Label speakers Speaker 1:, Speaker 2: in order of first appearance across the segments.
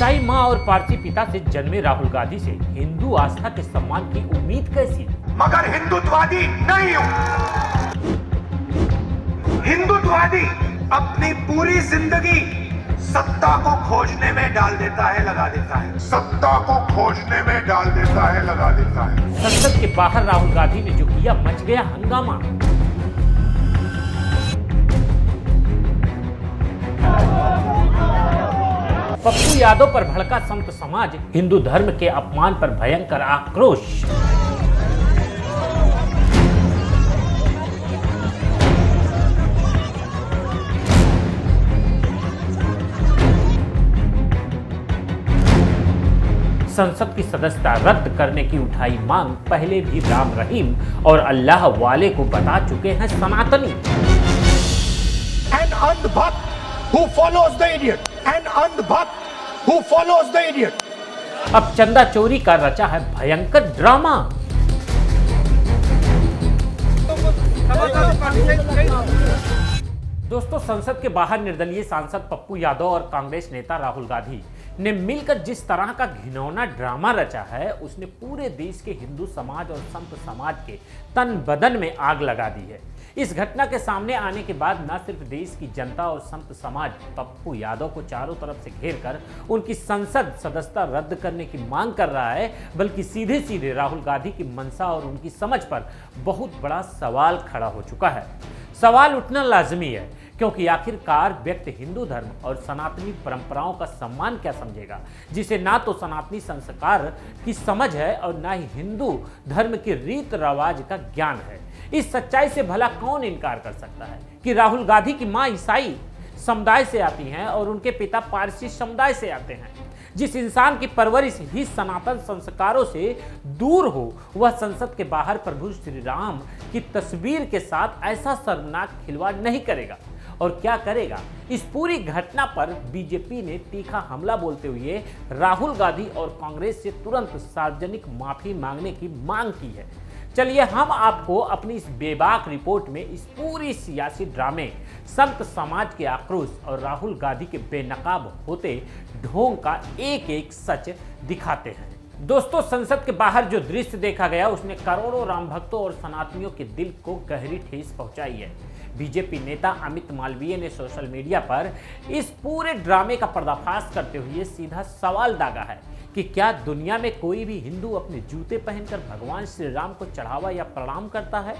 Speaker 1: ईसाई माँ और पारसी पिता से जन्मे राहुल गांधी से हिंदू आस्था के सम्मान की उम्मीद कैसी?
Speaker 2: मगर हिंदुत्ववादी नहीं हूं। हिंदुत्ववादी अपनी पूरी जिंदगी सत्ता को खोजने में डाल देता है, लगा देता है।
Speaker 3: सत्ता को खोजने में डाल देता है, लगा देता है।
Speaker 1: संसद के बाहर राहुल गांधी ने जो किया, मच गया हंगामा। पप्पू यादव पर भड़का संत समाज, हिंदू धर्म के अपमान पर भयंकर आक्रोश। संसद की सदस्यता रद्द करने की उठाई मांग पहले भी राम रहीम और अल्लाह वाले को बता चुके हैं सनातनी।
Speaker 2: An अंधभक्त who follows the idiot. An अंधभक्त who follows the idiot.
Speaker 1: अब चंदा चोरी का रचा है भयंकर ड्रामा। दोस्तों, संसद के बाहर निर्दलीय सांसद पप्पू यादव और कांग्रेस नेता राहुल गांधी ने मिलकर जिस तरह का घिनौना ड्रामा रचा है, उसने पूरे देश के हिंदू समाज और संत समाज के तन बदन में आग लगा दी है। इस घटना के सामने आने के बाद न सिर्फ देश की जनता और संत समाज पप्पू यादव को चारों तरफ से घेर कर उनकी संसद सदस्यता रद्द करने की मांग कर रहा है, बल्कि सीधे सीधे राहुल गांधी की मंशा और उनकी समझ पर बहुत बड़ा सवाल खड़ा हो चुका है। सवाल उठना लाजमी है, क्योंकि आखिरकार व्यक्ति हिंदू धर्म और सनातनी परंपराओं का सम्मान क्या समझेगा, जिसे ना तो सनातनी संस्कार की समझ है और ना ही हिंदू धर्म के रीत रिवाज का ज्ञान है। इस सच्चाई से भला कौन इनकार कर सकता है कि राहुल गांधी की मां ईसाई समुदाय से आती हैं और उनके पिता पारसी समुदाय से आते हैं। जिस इंसान की परवरिश ही सनातन संस्कारों से दूर हो, वह संसद के बाहर प्रभु श्री राम की तस्वीर के साथ ऐसा शर्मनाक खिलवाड़ नहीं करेगा। और क्या करेगा? इस पूरी घटना पर बीजेपी ने तीखा हमला बोलते हुए राहुल गांधी और कांग्रेस से तुरंत सार्वजनिक माफी मांगने की मांग की है। चलिए हम आपको अपनी इस बेबाक रिपोर्ट में इस पूरी सियासी ड्रामे, संत समाज के आक्रोश और राहुल गांधी के बेनकाब होते ढोंग का एक एक सच दिखाते हैं। दोस्तों, संसद के बाहर जो दृश्य देखा गया, उसने करोड़ों राम भक्तों और सनातनियों के दिल को गहरी ठेस पहुंचाई है। बीजेपी नेता अमित मालवीय ने सोशल मीडिया पर इस पूरे ड्रामे का पर्दाफाश करते हुए सीधा सवाल दागा है कि क्या दुनिया में कोई भी हिंदू अपने जूते पहनकर भगवान श्री राम को चढ़ावा या प्रणाम करता है?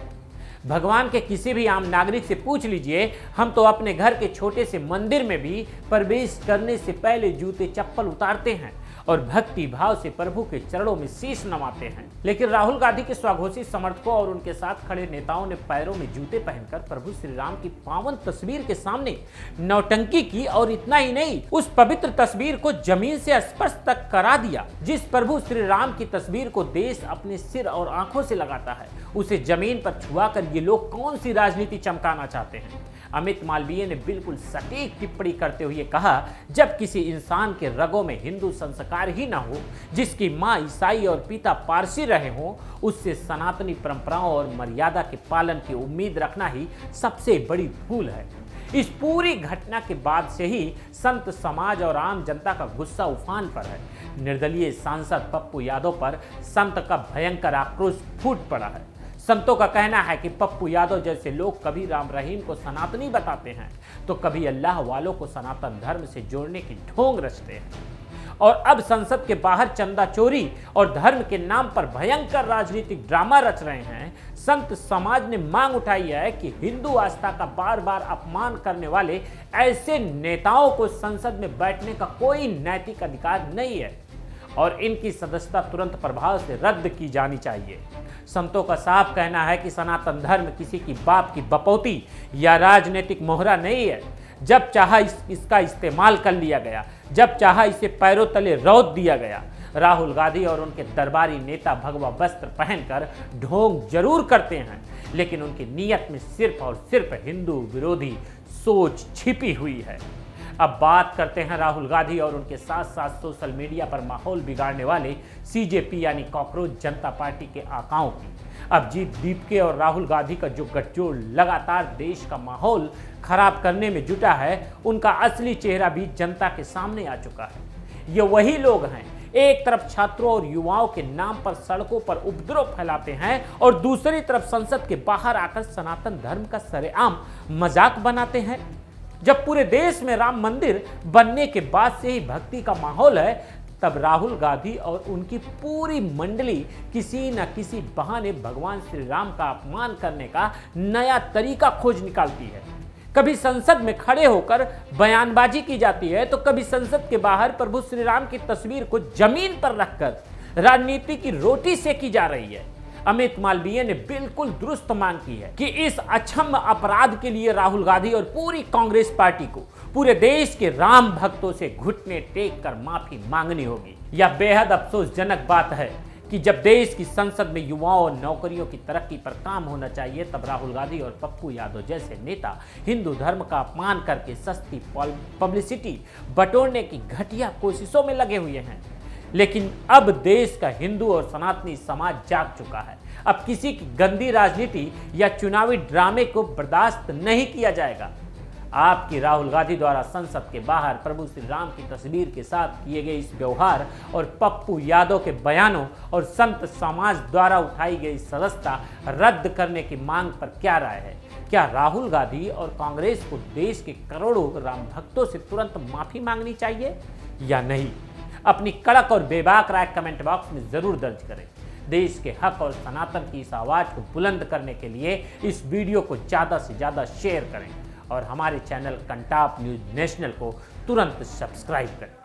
Speaker 1: भगवान के किसी भी आम नागरिक से पूछ लीजिए, हम तो अपने घर के छोटे से मंदिर में भी प्रवेश करने से पहले जूते चप्पल उतारते हैं और भक्ति भाव से प्रभु के चरणों में शीश नवाते हैं। लेकिन राहुल गांधी के स्वघोषित समर्थकों और उनके साथ खड़े नेताओं ने पैरों में जूते पहनकर प्रभु श्री राम की पावन तस्वीर के सामने नौटंकी की, और इतना ही नहीं, उस पवित्र तस्वीर को जमीन से स्पर्श तक करा दिया। जिस प्रभु श्री राम की तस्वीर को देश अपने सिर और आंखों से लगाता है, उसे जमीन पर छुआ कर ये लोग कौन सी राजनीति चमकाना चाहते हैं? अमित मालवीय ने बिल्कुल सटीक टिप्पणी करते हुए कहा, जब किसी इंसान के रगों में हिंदू संस्कार ही ना हो, जिसकी मां ईसाई और पिता पारसी रहे हों, उससे सनातनी परंपराओं और मर्यादा के पालन की उम्मीद रखना ही सबसे बड़ी भूल है। इस पूरी घटना के बाद से ही संत समाज और आम जनता का गुस्सा उफान पर है। निर्दलीय सांसद पप्पू यादव पर संत का भयंकर आक्रोश फूट पड़ा है। संतों का कहना है कि पप्पू यादव जैसे लोग कभी राम रहीम को सनातनी बताते हैं, तो कभी अल्लाह वालों को सनातन धर्म से जोड़ने की ढोंग रचते हैं। और अब संसद के बाहर चंदा चोरी और धर्म के नाम पर भयंकर राजनीतिक ड्रामा रच रहे हैं। संत समाज ने मांग उठाई है कि हिंदू आस्था का बार बार अपमान करने वाले ऐसे नेताओं को संसद में बैठने का कोई नैतिक अधिकार नहीं है और इनकी सदस्यता तुरंत प्रभाव से रद्द की जानी चाहिए। संतों का साफ कहना है कि सनातन धर्म किसी की बाप की बपौती या राजनीतिक मोहरा नहीं है। जब चाहा इसका इस्तेमाल कर लिया गया, जब चाहा इसे पैरों तले रौंद दिया गया। राहुल गांधी और उनके दरबारी नेता भगवा वस्त्र पहनकर ढोंग जरूर करते हैं, लेकिन उनकी नीयत में सिर्फ और सिर्फ हिंदू विरोधी सोच छिपी हुई है। अब बात करते हैं राहुल गांधी और उनके साथ साथ सोशल मीडिया पर माहौल बिगाड़ने वाले सीजेपी यानी कॉकरोच जनता पार्टी के आकाओं की। अब जीत दीपके और राहुल गांधी का जो गठजोड़ लगातार देश का माहौल खराब करने में जुटा है, उनका असली चेहरा भी जनता के सामने आ चुका है। ये वही लोग हैं एक तरफ छात्रों और युवाओं के नाम पर सड़कों पर उपद्रव फैलाते हैं और दूसरी तरफ संसद के बाहर आकर सनातन धर्म का सरेआम मजाक बनाते हैं। जब पूरे देश में राम मंदिर बनने के बाद से ही भक्ति का माहौल है, तब राहुल गांधी और उनकी पूरी मंडली किसी न किसी बहाने भगवान श्री राम का अपमान करने का नया तरीका खोज निकालती है। कभी संसद में खड़े होकर बयानबाजी की जाती है, तो कभी संसद के बाहर प्रभु श्री राम की तस्वीर को जमीन पर रखकर राजनीति की रोटी सेकी जा रही है। अमित मालवीय ने बिल्कुल दुरुस्त मांग की है कि इस अक्षम्य अपराध के लिए राहुल गांधी और पूरी कांग्रेस पार्टी को पूरे देश के राम भक्तों से घुटने टेक कर माफी मांगनी होगी। यह बेहद अफसोसजनक बात है कि जब देश की संसद में युवाओं और नौकरियों की तरक्की पर काम होना चाहिए, तब राहुल गांधी और पप्पू यादव जैसे नेता हिंदू धर्म का अपमान करके सस्ती पब्लिसिटी बटोरने की घटिया कोशिशों में लगे हुए हैं। लेकिन अब देश का हिंदू और सनातनी समाज जाग चुका है। अब किसी की गंदी राजनीति या चुनावी ड्रामे को बर्दाश्त नहीं किया जाएगा। आपकी राहुल गांधी द्वारा संसद के बाहर प्रभु श्री राम की तस्वीर के साथ किए गए इस व्यवहार और पप्पू यादव के बयानों और संत समाज द्वारा उठाई गई सदस्यता रद्द करने की मांग पर क्या राय है? क्या राहुल गांधी और कांग्रेस को देश के करोड़ों राम भक्तों से तुरंत माफी मांगनी चाहिए या नहीं? अपनी कड़क और बेबाक राय कमेंट बॉक्स में जरूर दर्ज करें। देश के हक और सनातन की इस आवाज को बुलंद करने के लिए इस वीडियो को ज़्यादा से ज़्यादा शेयर करें और हमारे चैनल कंटाप न्यूज़ नेशनल को तुरंत सब्सक्राइब करें।